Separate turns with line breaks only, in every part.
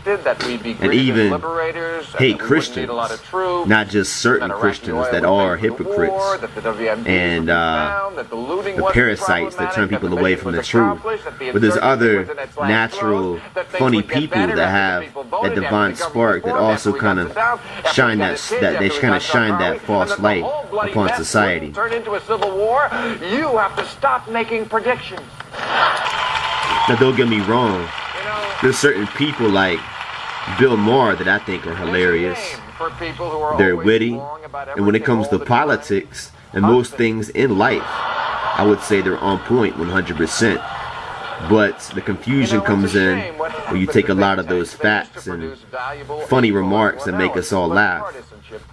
and even hate Christians, not just certain Christians that are hypocrites and the parasites that turn people away from the truth. But there's other natural, funny people that have that divine spark that also kind of shine that false light upon society.
Turn into a civil war. You have to stop making predictions.
Now, don't get me wrong. There's certain people like Bill Maher that I think are hilarious. They're witty, and when it comes to politics and most things in life, I would say they're on point 100%. But the confusion comes in when you take a lot of those facts and funny remarks that make us all laugh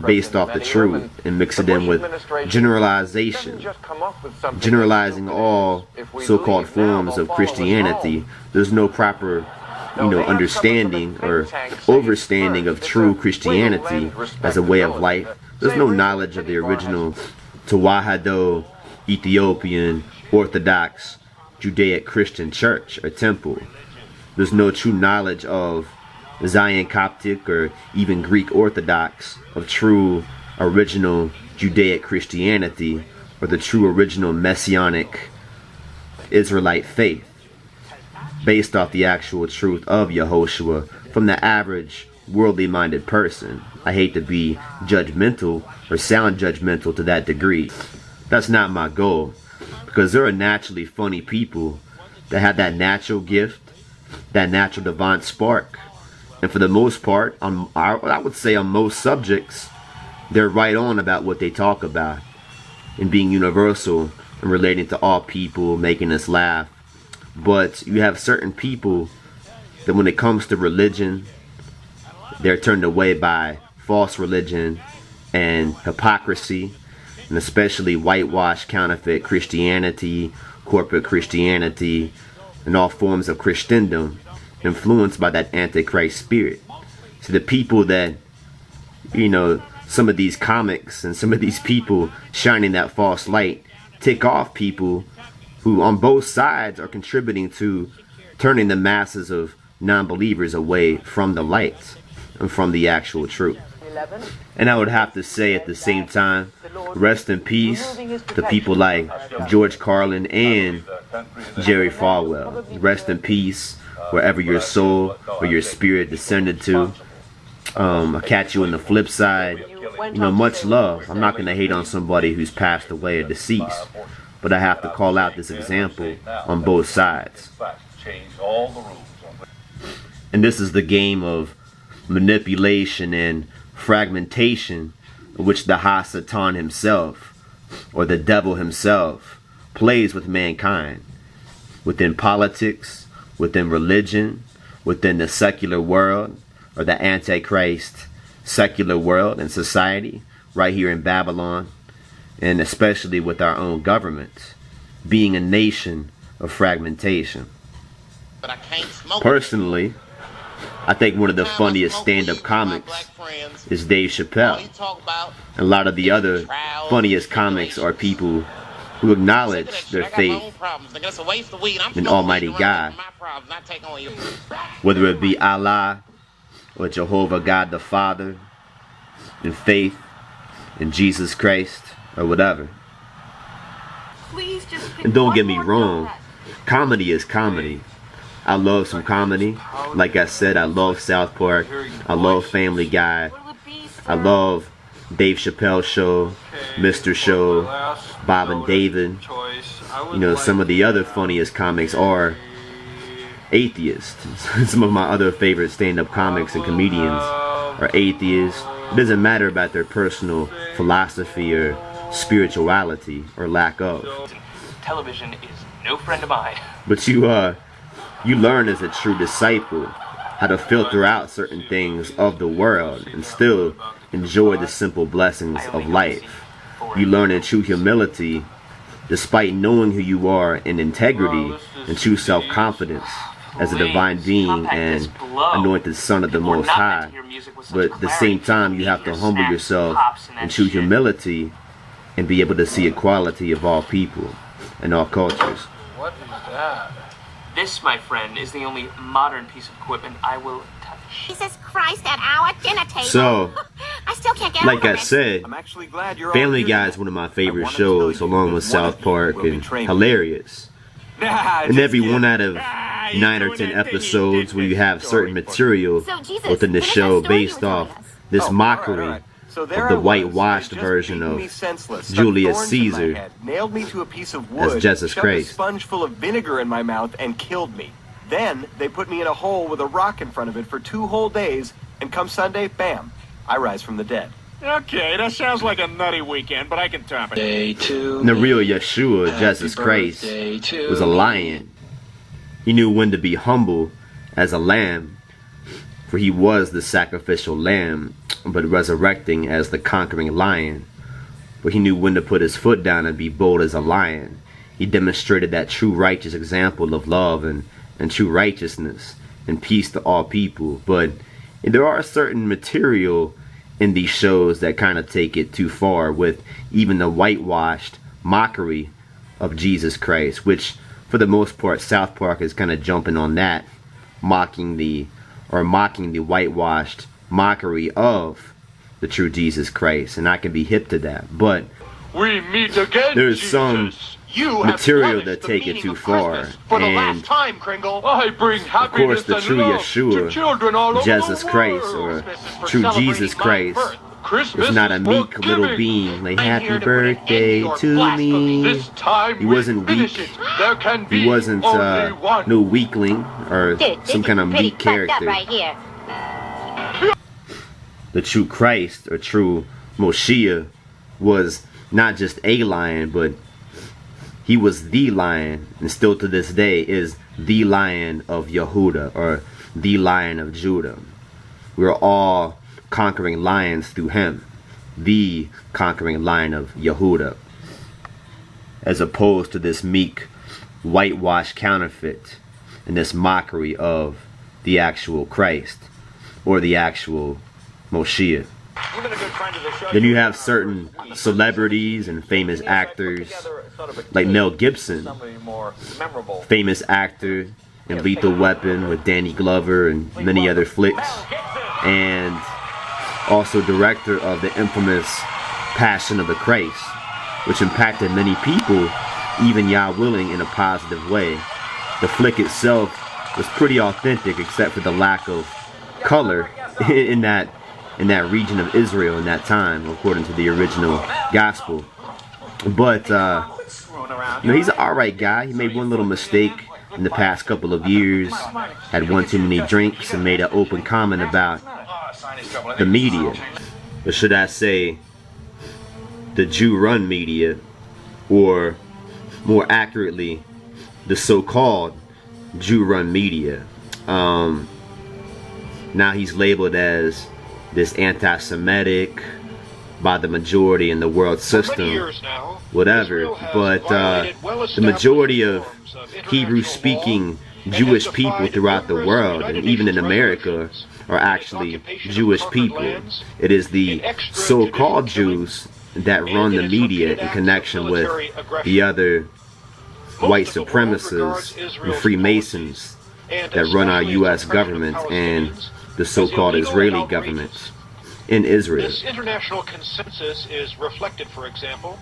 based off the truth and mix it in with generalization, generalizing all so-called forms of Christianity. There's no proper understanding or overstanding of true Christianity as a way of life. There's no knowledge of the original Tawahado, Ethiopian, Orthodox, Judaic Christian church or temple. There's no true knowledge of Zion Coptic or even Greek Orthodox of true original Judaic Christianity or the true original Messianic Israelite faith based off the actual truth of Yehoshua from the average worldly minded person. I hate to be judgmental or sound judgmental to that degree. That's not my goal, because there are naturally funny people that have that natural gift, that natural divine spark. And for the most part, I would say on most subjects, they're right on about what they talk about and being universal and relating to all people, making us laugh. But you have certain people that when it comes to religion, they're turned away by false religion and hypocrisy, and especially whitewashed counterfeit Christianity, corporate Christianity, and all forms of Christendom influenced by that Antichrist spirit. So the people that, some of these comics and some of these people shining that false light tick off people who on both sides are contributing to turning the masses of non-believers away from the light and from the actual truth. And I would have to say at the same time, rest in peace to people like George Carlin and Jerry Falwell. Rest in peace wherever your soul or your spirit descended to. I'll catch you on the flip side. Much love. I'm not going to hate on somebody who's passed away or deceased, but I have to call out this example on both sides. And this is the game of manipulation and fragmentation which the Ha-Satan himself or the devil himself plays with mankind within politics, within religion, within the secular world or the Antichrist secular world and society right here in Babylon, and especially with our own government being a nation of fragmentation. Personally, I think one of the funniest stand-up comics is Dave Chappelle. A lot of the other funniest comics are people who acknowledge their faith in Almighty God, whether it be Allah or Jehovah God the Father, in faith in Jesus Christ or whatever. And don't get me wrong, comedy is comedy. I love some comedy. Like I said, I love South Park. I love Family Guy. I love Dave Chappelle Show, Mr. Show, Bob and David. Some of the other funniest comics are atheists. Some of my other favorite stand-up comics and comedians are atheists. It doesn't matter about their personal philosophy or spirituality or lack of.
Television is no friend of mine.
But you learn as a true disciple how to filter out certain things of the world and still enjoy the simple blessings of life. You learn in true humility, despite knowing who you are, in integrity and true self-confidence as a divine being and anointed son of the Most High. But at the same time, you have to humble yourself in true humility and be able to see equality of all people and all cultures.
What is that?
This, my friend, is the only modern piece of equipment I will touch.
Jesus Christ at our dinner table.
So,
I still can't get
like
over
I
it.
said,
I'm actually glad you're
Family
all
Guy
here.
is one of my
I
favorite
wanted to tell
shows,
you
along with
that one of
South
you
Park,
will be
and
training.
hilarious. And
Just
every
kidding.
one out of 9 or 10 episodes where you have certain material
So, Jesus,
within the
finish that
show
story you
based
were telling
off
us.
this
Oh,
mockery
all right. So there
of the
I was.
whitewashed
They'd just
version
beaten
of
me senseless, stuck
Julius
thorns in my
Caesar
head, nailed me to a piece of
as
wood,
Jesus
shoved
Christ.
a sponge full of vinegar in my mouth, and killed me. Then they put me in a hole with a rock in front of it for 2 whole days, and come Sunday, bam, I rise from the dead.
Okay, that sounds like a nutty weekend, but I can top it.
Day to
And the real Yeshua, Jesus Christ, was a lion. He knew when to be humble as a lamb, for he was the sacrificial lamb, but resurrecting as the conquering lion. But he knew when to put his foot down and be bold as a lion. He demonstrated that true righteous example of love and true righteousness and peace to all people. But there are certain material in these shows that kind of take it too far, with even the whitewashed mockery of Jesus Christ, which for the most part South Park is kind of jumping on that, mocking the whitewashed mockery of the true Jesus Christ, and I can be hip to that. But
We meet again,
there's
Jesus.
some
You have
material
punished
that
the
take it
meaning
too
of
far,
Christmas for the
and
last time, Kringle. I bring
of
happiness
course the
and
true
love
Yeshua,
to children all over
Jesus
the
Christ,
world.
or
Christmas is for
true
celebrating
Jesus
my
Christ,
birth. Christmas
was not a
is
meek
for
little
giving.
being like
I'm
happy
here to put an end
birthday
your
to
blasphemy.
me.
This time
He wasn't
we finish
weak.
it. There can be
He wasn't
only one.
no weakling or some kind of meek character.
Right here.
The true Christ or true Moshiach was not just a lion, but he was the lion, and still to this day is the Lion of Yehuda, or the Lion of Judah. We're all conquering lions through him, the conquering Lion of Yehuda, as opposed to this meek, whitewashed counterfeit and this mockery of the actual Christ or the actual Moshiach. Then you have certain celebrities and famous actors like Mel Gibson, famous actor in Lethal Weapon with Danny Glover and many other flicks, and also director of the infamous Passion of the Christ, which impacted many people, even Yah willing, in a positive way. The flick itself was pretty authentic, except for the lack of color in that region of Israel in that time, according to the original gospel. But he's an alright guy. He made one little mistake in the past couple of years, had one too many drinks, and made an open comment about the media, or should I say the Jew-run media, or more accurately the so-called Jew-run media. Now he's labeled as this anti-Semitic by the majority in the world system, whatever. But the majority of Hebrew-speaking Jewish people throughout the world, and even in America, are actually Jewish people. It is the so-called Jews that run the media in connection with the other white supremacists and Freemasons that run our U.S. government and the so-called Israeli government in Israel.
This international consensus is reflected, for example.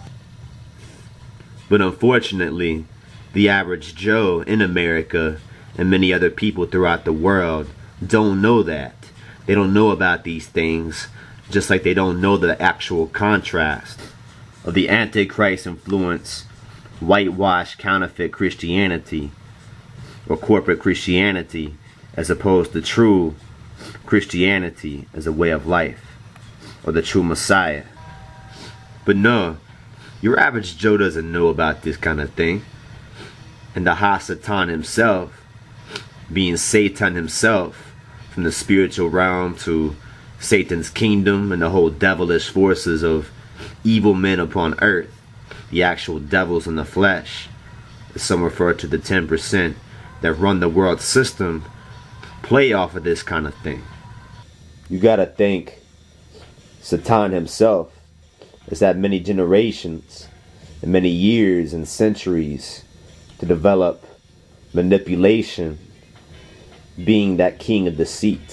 But unfortunately, the average Joe in America and many other people throughout the world don't know that. They don't know about these things, just like they don't know the actual contrast of the Antichrist influence, whitewashed counterfeit Christianity, or corporate Christianity, as opposed to true Christianity as a way of life, or the true Messiah. But no, your average Joe doesn't know about this kind of thing. And the Ha-Satan himself, being Satan himself, from the spiritual realm to Satan's kingdom and the whole devilish forces of evil men upon earth, the actual devils in the flesh, as some refer to the 10% that run the world system, play off of this kind of thing. You gotta think Satan himself has had many generations and many years and centuries to develop manipulation, being that king of deceit.